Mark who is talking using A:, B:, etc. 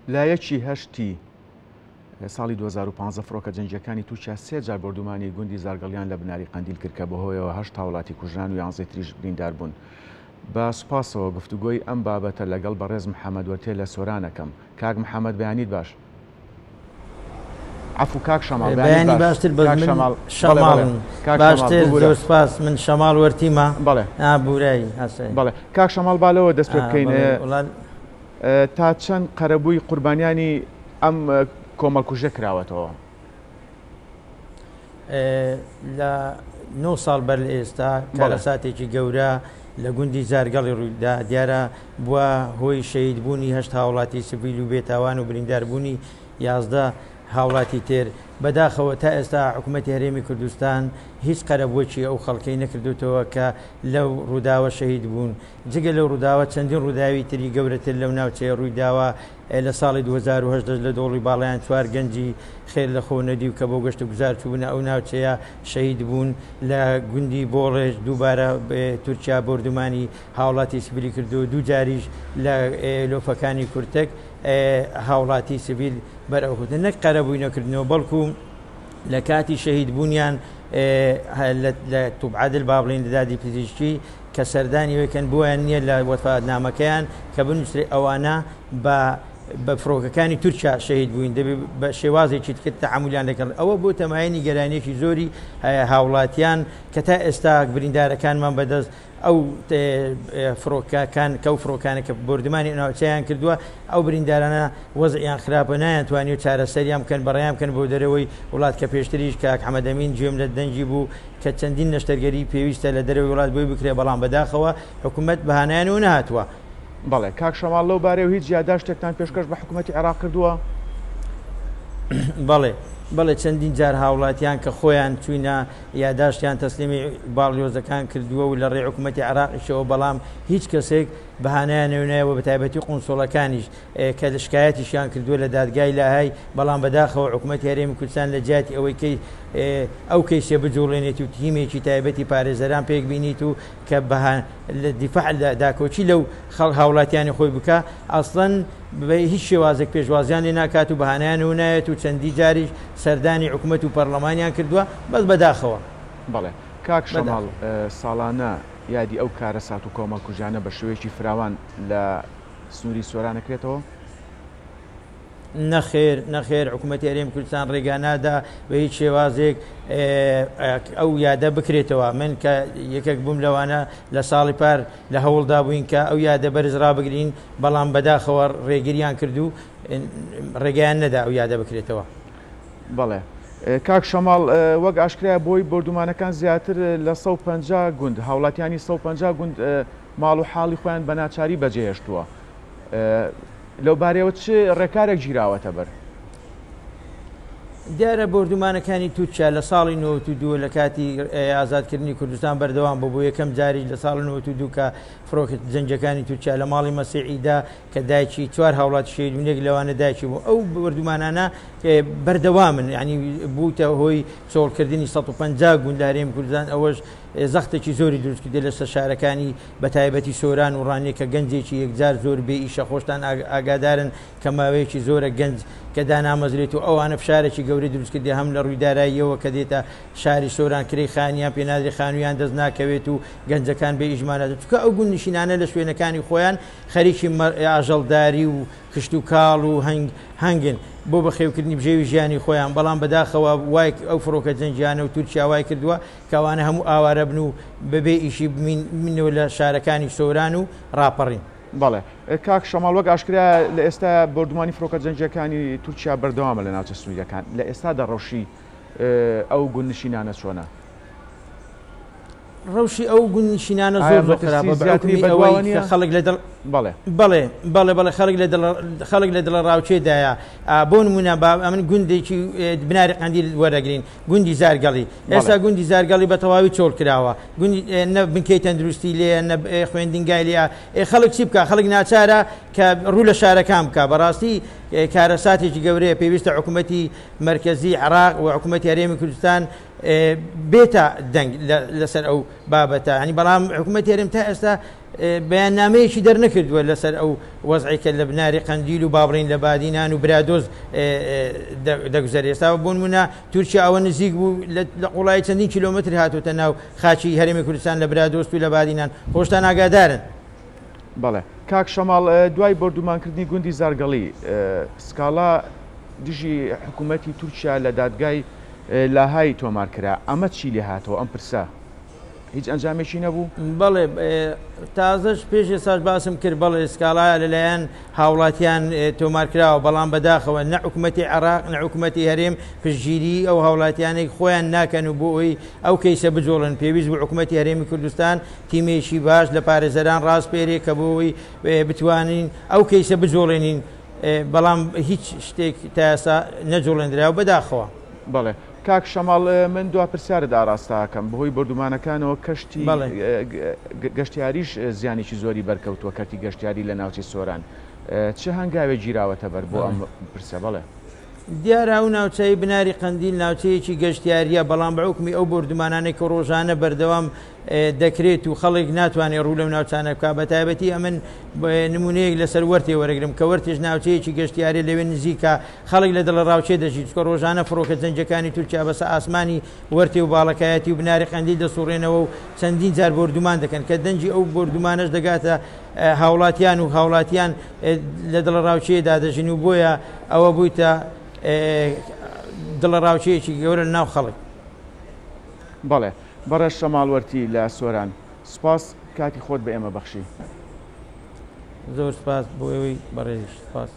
A: لایەکی هەشتی ساڵی 2015 فڕۆکە جەنگیەکانی تووشیا سێ جار بردومانی گوندی زارگەڵیان لە بناری قەندیل کرد کە بەهۆیەوە 8 وڵاتی کوژران و 11 تریش بریندار بوون. بە سوپاسەوە گفتوگۆی ئەم بابەتە لەگەڵ بەڕێز محەممەد وەرتێ لە سۆرانەکەم. کاک محەممەد بەیانیت باش. عفو کاک شەماڵ
B: بەیانی باشتر باشتر زۆر سپاس من شەماڵ وەرتیمە بورایی
A: بەڵێ کاک شەماڵ بالەوە دەست پێ بکەین تا چەند قەرەبووی قوربانیانی ئەم کۆمەڵکوژە کراوەتەوە
B: لە 9 ساڵ بەر لە ئێستا کارەساتێکی گەورە لە گوندی زارگەڵی ڕوویدا دیارە بووە هۆی شەهیدبوونی 8 هاوڵاتی سیڤیل و بێتاوان و برینداربوونی 11 هاوڵاتی تر بەداخەوە تا ئێستا حکوومەتی هەرێمی کوردستان هیچ قەرەبووەکی ئەو خەڵکەی نەکردوتەوە کە لەو ڕووداوە شەهید بوون. جگە لەو ڕووداوە چەندین ڕووداوی تری گەورەتر لەو ناوچەیە ڕوویداوە لە ساڵی 2010 لە دۆڵی باڵیان 4 گەنجی خێر لە خۆ نەدی و کە بۆ گەشت و گوزار چوونە ئەو ناوچەیە شەهید بوون. لە گوندی بۆڵێژ دووبارە تورکیا بردومانی هاوڵاتی سیڤیلی کردو دوو جاریش لە لۆفەکانی کورتک هاوڵاتی سیڤیل بەرەوخوتن نەک قەرەبووی نەکردنەوە بەڵکو لە کاتی شەهید بوونیان لە توبعادل با بڵین لەدادی پزیشکی کە سەردانی وێکەن بوویان نییە لە وەفادنامەکەیان کە بنووسێ ئەوانە بە فڕۆکەکانی تورکیا شەهید بووین دەبێت بە شێوازێکی کرد تەعاملیان لەگەڵ ئەوە بۆ تەمایەنی گەرانێکی زۆری هاوڵاتیان کە تا ئێستا بریندارەکانمان بەدەست ئەو فڕۆکەکان کەو فڕۆکانە کە بردمانی ناوچەیان کردووە ئەو بریندارانە وەزعیان خراپە نایانتوانی و چارەسەریان بکەن بەڕێیان بکەن بۆ دەرەوەی وڵات کە پێشتریش کاک حەمەدەمین گوێم لە دەنجی بوو کە چەندین نەشتەرگەری پێویستە لە دەرەوەی وڵات بۆی بکرێ بەڵام بەداخەوە حکوومەت بەهانایان و نهاتووە.
A: بەڵێ کاک شەماڵ لەو بارەی و هیچ یادداشتێکتان پێشکەش بە حکوومەتی عێراق کردووە؟
B: بەڵێ چەندین جار هاوڵاتیان کە خۆیان چوینە یادداشتیان تەسلیمی باڵیۆزەکان کردووە و لە ڕێی حکوومەتی عێراقیشەوە بەڵام هیچ کەسێک بەهانایان نێونایەوە بە تایبەتی قونسوڵەکانیش کە شکایەتیشیان کردووە لە دادگای لاهای بەڵام بەداخەوە حکوومەتی هەرێمی کوردستان لە جیاتی ئەوەی کەی ئەو کەیسێ بجوڵێنێتی و تیمێکی تایبەتی پارێزەران پێک بینیت و کە لە دیفاع لە داکۆچی لەو خەڵک هاوڵاتیانی خۆی بکە ئەسڵەن هیچ شێوازێک پێشوازیان لێ ناکات و بەهانایان و نایەت و چەندی جاریش سەردانی حکوومەت و پەرلەمانیان کردووە بەس بەداخەوە.
A: بەڵێ کاک شەماڵ ساڵانە یادی ئەو کارەسات و کۆمەڵکوژانە بە شێوەیەکی فراوان لە سنووری سۆرانەکرێتەوە؟
B: نەخێر حکوومەتی هەرێمی کوردستان ڕێگانادا بە هیچ شێوازێک ئەو یادە بکرێتەوە. من کە یەکێک بووم لەوانە لە ساڵی پار لە هەوڵدا بووین کە ئەو یادە بەرز ڕابگرین بەڵام بەداخەوە ڕێگریان کردو ڕێگەیان نەدا ئەو یادە بکرێتەوە.
A: بەڵێ کاک شەماڵ وەک ئاشکرا بۆی بردومانەکان زیاتر لە 150 گوند هاوڵاتیانی 150 گوند ماڵ و حاڵی خۆیان بە ناچاری بەجێهێشتووە. لەو بارەوە چ ڕێکارێک گیراوەتە بەر؟
B: دیارە بردومانەکانی تووچە لە ساڵی 92 لە کاتی ئازادکردنی کوردستان بەردەوام بۆ یەکەم جاری لە ساڵی 92 کە فڕۆکە جەنگەکانی تووچە لە ماڵی مەسیحیدا کە دایکی 4 هاوڵاتی شەهیدبوونێک لەوانە دایکی بوو. ئەو بردومانانە بەردەوامن یعنی بووتە هۆی چۆڵکردنی 150 گوند لە هەرێمی کوردستان ئەوەش زەختێکی زۆری دروستکردێ لەسەر شارەکانی بە تایبەتی سۆران و ڕانێک کە گەنجێکی یەکجار زۆر بێ ئیشە خۆشتان ئاگادارن کە ماوەیەکی زۆرە گەنج کە دانامەزرێت و ئەوانە فشارێکی گەوری دروستکردی هەم لە ڕوویداراییەوە کە دێتە شاری سۆران کرێی خانیان پێنادری خانوویان دەست ناکەوێت و گەنجەکان بێ ئیژمانە چکە ئەو گوند نشینانە لە شوێنەکانی خۆیان خەریکی ئاژەڵداری و کشت و کاڵ و هەنگن بۆ بەخێوکردنی بژێوی ژیانی خۆیان بەڵام بەداخەوە وای ئەو فڕۆکە جەنگیانە و تورکیا وای کردووە کەوانە هەموو ئاوارە بن و بەبێ ئیشی بمینەوە لە شارەکانی سۆران و ڕاپەڕین.
A: بەڵێ کاک شەماڵ وەک ئاشکرا لە ئێستا بردومانی فڕۆکە جەنگیەکانی تورکیا بەردەوامە لە ناوچە سنووریەکان لە ئێستا دەڕەوشی ئەو گوند نشینانە چۆنە؟
B: ڕەوشی ئەو گوند نشینانە زۆر خراپە بەڵێ خەڵک لە دڵ ڕاوچێدایە بۆ نمونە ئەمن گوندێکی بناری قەندیل وەرەگرین گوندی زارگەڵی ئێستا گوندی زارگەڵی بە تەواوی چۆڵ کراوە نە بنکەی تەندروستی لێ نە خوێندنگای لێ خەڵک چی بکە خەڵک ناچارە کە ڕوو لە شارەکان بکە بەڕاستی کارەساتێکی گەورەیە پێویستە حکوومەتی مرکزی عێراق و حکوومەتی هەرێمی کوردستان بێتە دەنگ لەسەر ئەو بابەتە ینی بەڵام حکوومەت هێرم تا ئێستا بەیاننامەیەکی دەرنەکردووە لەسەر ئەو وەزعیکە لە بناری قەندیل و بابڕین لە بادینان و برادۆز دەگوزار ئێستا بۆ نمونە تورکیا ئەوە نزیک بوو لە قوڵای چەندین کیلۆمتر هاتوتە ناو خاچی هەرێمی کوردستان لە برادۆست و لە بادینان خۆشتان ئاگادارن.
A: بەڵێ کاک شەماڵ دوای بەردومانکردنی گوندی زارگەڵی سکاڵا دژی حکوومەتی تورکیا لە دادگای لاهای تۆمار کرا ئەمە چی لێ هاتەوە ئەم پرسە هیچ ئەنجامێکی نەبوو؟
B: بەڵێ تازەش پێش ساش باسم کرد بەڵێ سکاڵایە لەلایەن هاوڵاتیان تۆمارکراوە بەڵام بەداخەوە نە حکوومەتی عێراق نە حکوومەتی هەرێم پشتگیری ئەو هاوڵاتیانێک خۆیان ناکەن و بۆ ئەوی ئەو کەیسە بجۆڵن پێویست بوو حکوومەتی هەرێمی کوردستان تیمێکی باش لە پارێزەران ڕاستپێرێ کە بۆەوەی بتوانین ئەو کەیسە بجۆڵێنین بەڵام هیچ شتێک تا ئێستا نەجۆڵێنراوە بەداخەوە.
A: بەڵێ کاک شەماڵ من دوا پرسیارە ئاراستاکەم بەهۆی بەردومانەکانەوە کەشتی گەشتیاریش زیانێکی زۆری بەرکەوتووە کەتی گەشتیاری لە ناوچەی سۆران چه هەنگاوێ گیراوەتە بەر بۆ ئەم پرسە بەڵێ
B: دیارە ئەو ناوچەی بناری قەندیل ناوچەیەکی گەشتیاریە بەڵام بەعوکمی ئەو بەردومانانێک کە ڕۆژانە بەردەوام دەکرێت و خەڵک ناتوانێت ڕوو لەو ناوچانە بکە بە تایبەتی ئەمن نمونەیەک لەسەر وەرتێ وەرەگرم کە وەرتێژ ناوچەیەکی گەشتیاری لەوێ نزیکە خەڵک لە دڵە ڕاوچێ دەژیت کە ڕۆژانە فڕۆکە جەنجەکانی تورکیا بەسە ئاسمانی وەرتێ و باڵەکایەتی و بناری قەندیل دەسوڕێنەوە و چەندین جار بەردومان دەکەن کە دەنجی ئەو بەردومانەش دەگاتە هاوڵاتیان و هاوڵاتیان لە دڵە ڕاوچەیەدا دەژین و بۆیە ئەوە بوویتە دڵە ڕاوچەیەکی گەورە ناو خەڵک.
A: بەڵێ بەڕێز شەماڵوەرتی لە سۆران سوپاس کاتی خۆت بە ئێمە بەخشی.
B: زۆر سپاس بۆ ئێوەی بەڕێز سپاس.